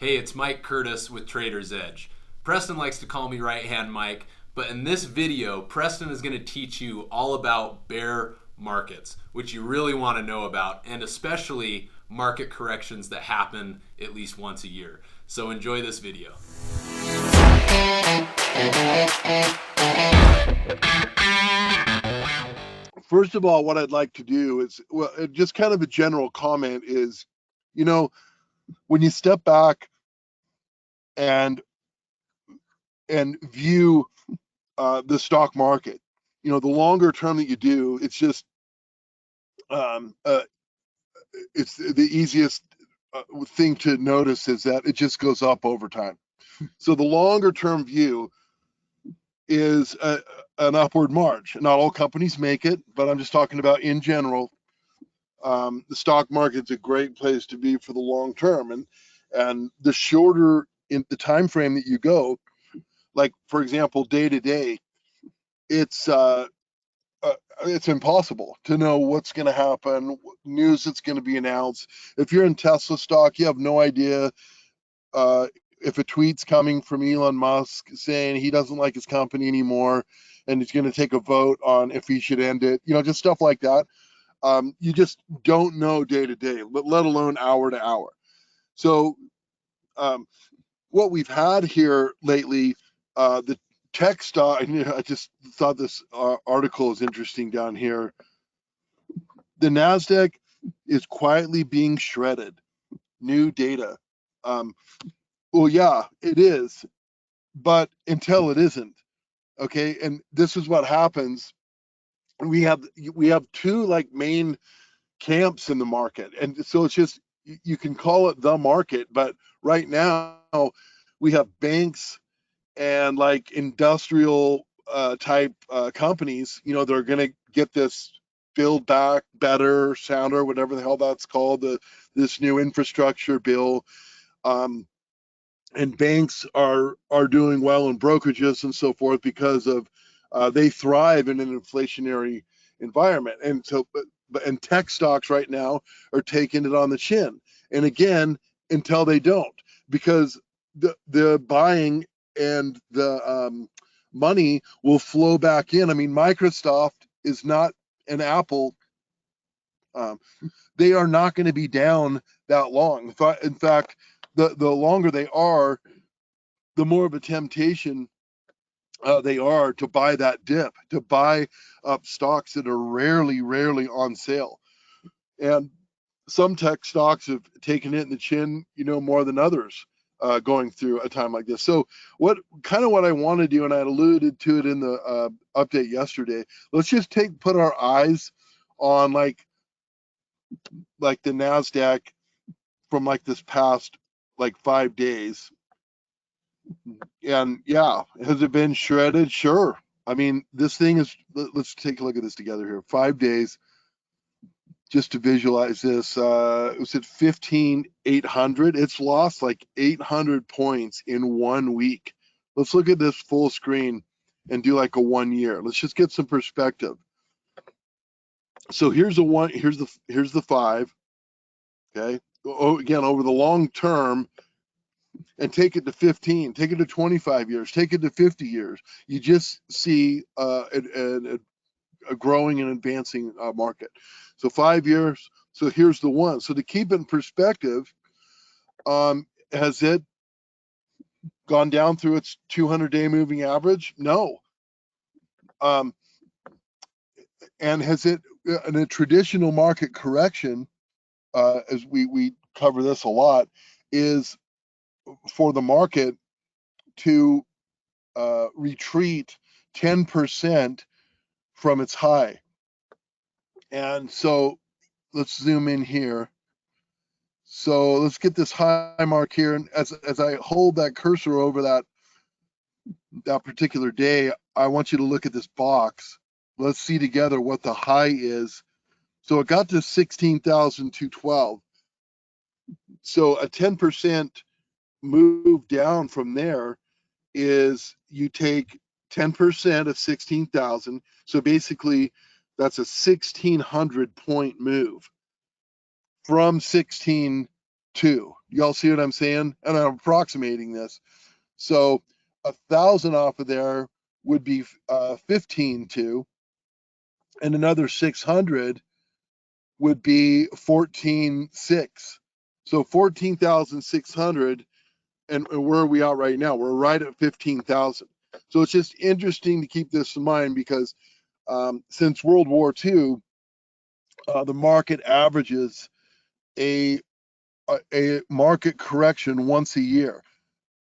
Hey, it's Mike Curtis with Trader's Edge. Preston likes to call me Right Hand Mike, but in this video, Preston is going to teach you all about bear markets, which you really want to know about, and especially market corrections that happen at least once a year. So enjoy this video. First of all, what I'd like to do is, well, just kind of a general comment is, you know, when you step back and view the stock market, the longer term that you do, it's just it's the easiest thing to notice is that it just goes up over time. So the longer term view is an upward march. Not all companies make it, but I'm just talking about in general. The stock market's a great place to be for the long term, and the shorter in the time frame that you go, like for example, day to day, it's impossible to know what's going to happen, news that's going to be announced. If you're in Tesla stock, you have no idea if a tweet's coming from Elon Musk saying he doesn't like his company anymore and he's going to take a vote on if he should end it, just stuff like that. You just don't know day to day, let alone hour to hour. So what we've had here lately, the tech stock, I just thought this article is interesting down here. The NASDAQ is quietly being shredded. New data. Well, yeah, it is, but until it isn't, okay? And this is what happens. We have two like main camps in the market, and so it's just you can call it the market, but right now we have banks and like industrial type companies, they're going to get this build back better, sounder, whatever the hell that's called, this new infrastructure bill. And banks are doing well in brokerages and so forth because of they thrive in an inflationary environment. And so, and tech stocks right now are taking it on the chin. And again, until they don't, because the buying and the money will flow back in. I mean, Microsoft is not an Apple. They are not going to be down that long. In fact, the longer they are, the more of a temptation they are to buy that dip, to buy up stocks that are rarely on sale. And some tech stocks have taken it in the chin, more than others going through a time like this. So what I want to do, and I alluded to it in the update yesterday, let's just put our eyes on like the NASDAQ from like this past like 5 days. And yeah, has it been shredded? Sure. I mean, this thing is, let's take a look at this together here. 5 days, just to visualize this, it was at 15,800. It's lost like 800 points in 1 week. Let's look at this full screen and do like a 1 year. Let's just get some perspective. So here's the 5. Okay. Again, over the long term, and take it to 15, take it to 25 years, take it to 50 years. You just see a growing and advancing market. So 5 years. So here's the one. So to keep it in perspective, has it gone down through its 200-day moving average? No. And has it, in a traditional market correction, as we cover this a lot, is for the market to retreat 10% from its high. And so let's zoom in here. So let's get this high mark here. And as I hold that cursor over that particular day, I want you to look at this box. Let's see together what the high is. So it got to 16,212. So a 10% move down from there is you take 10% of 16,000. So basically that's a 1,600 point move from 16 to. Y'all see what I'm saying? And I'm approximating this. So 1,000 off of there would be 15.2, and another 600 would be 14.6. So 14,600, and where are we at right now? We're right at 15,000. So it's just interesting to keep this in mind because since World War II, the market averages a market correction once a year.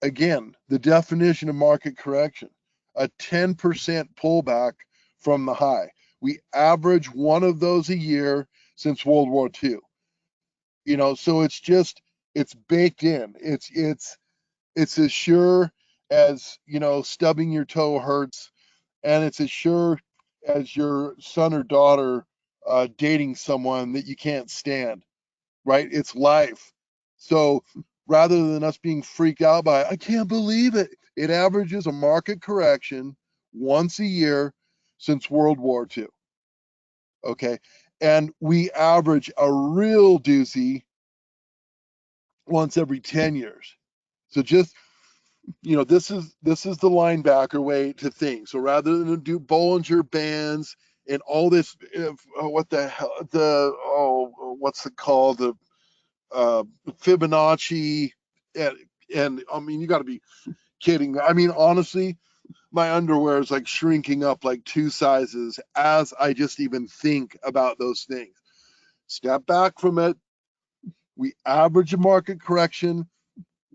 Again, the definition of market correction, a 10% pullback from the high. We average one of those a year since World War II. You know, so it's baked in. It's as sure as, you know, stubbing your toe hurts, and it's as sure as your son or daughter dating someone that you can't stand, right? It's life. So rather than us being freaked out by, I can't believe it, it averages a market correction once a year since World War II. Okay. And we average a real doozy once every 10 years. So just, you know, this is the linebacker way to think. So rather than do Bollinger Bands and all this, what the hell, what's it called? The Fibonacci, and I mean, you got to be kidding. I mean, honestly, my underwear is like shrinking up like 2 sizes as I just even think about those things. Step back from it. We average a market correction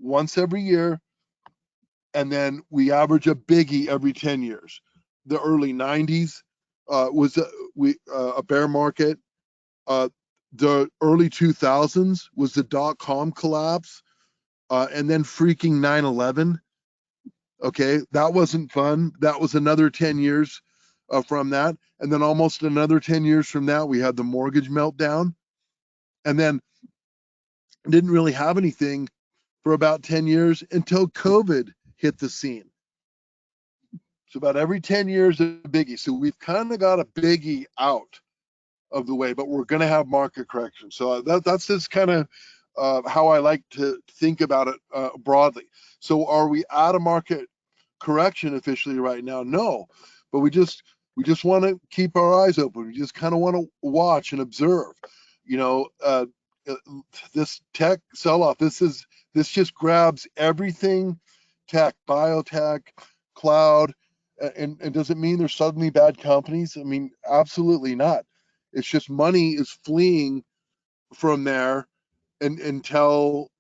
once every year, and then we average a biggie every 10 years. The early 90s was a bear market. The early 2000s was the dot-com collapse, and then freaking 9/11. Okay, that wasn't fun. That was another 10 years from that. And then almost another 10 years from that, we had the mortgage meltdown. And then didn't really have anything for about 10 years until COVID hit the scene. So about every 10 years, a biggie. So we've kind of got a biggie out of the way, but we're going to have market correction. So that's just kind of how I like to think about it broadly. So are we at a market correction officially right now? No, but we just want to keep our eyes open. We just kind of want to watch and observe. You know, this tech sell-off, this just grabs everything tech, biotech, cloud, and does it mean there's suddenly bad companies? I mean, absolutely not. It's just money is fleeing from there until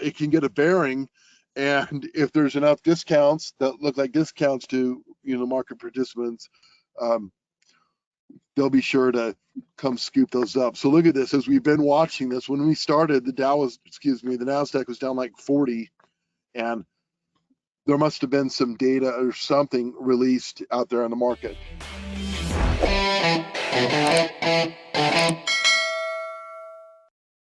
it can get a bearing. And if there's enough discounts that look like discounts to, you know, market participants, they'll be sure to come scoop those up. So look at this. As we've been watching this, when we started, the NASDAQ was down like 40, and there must have been some data or something released out there on the market.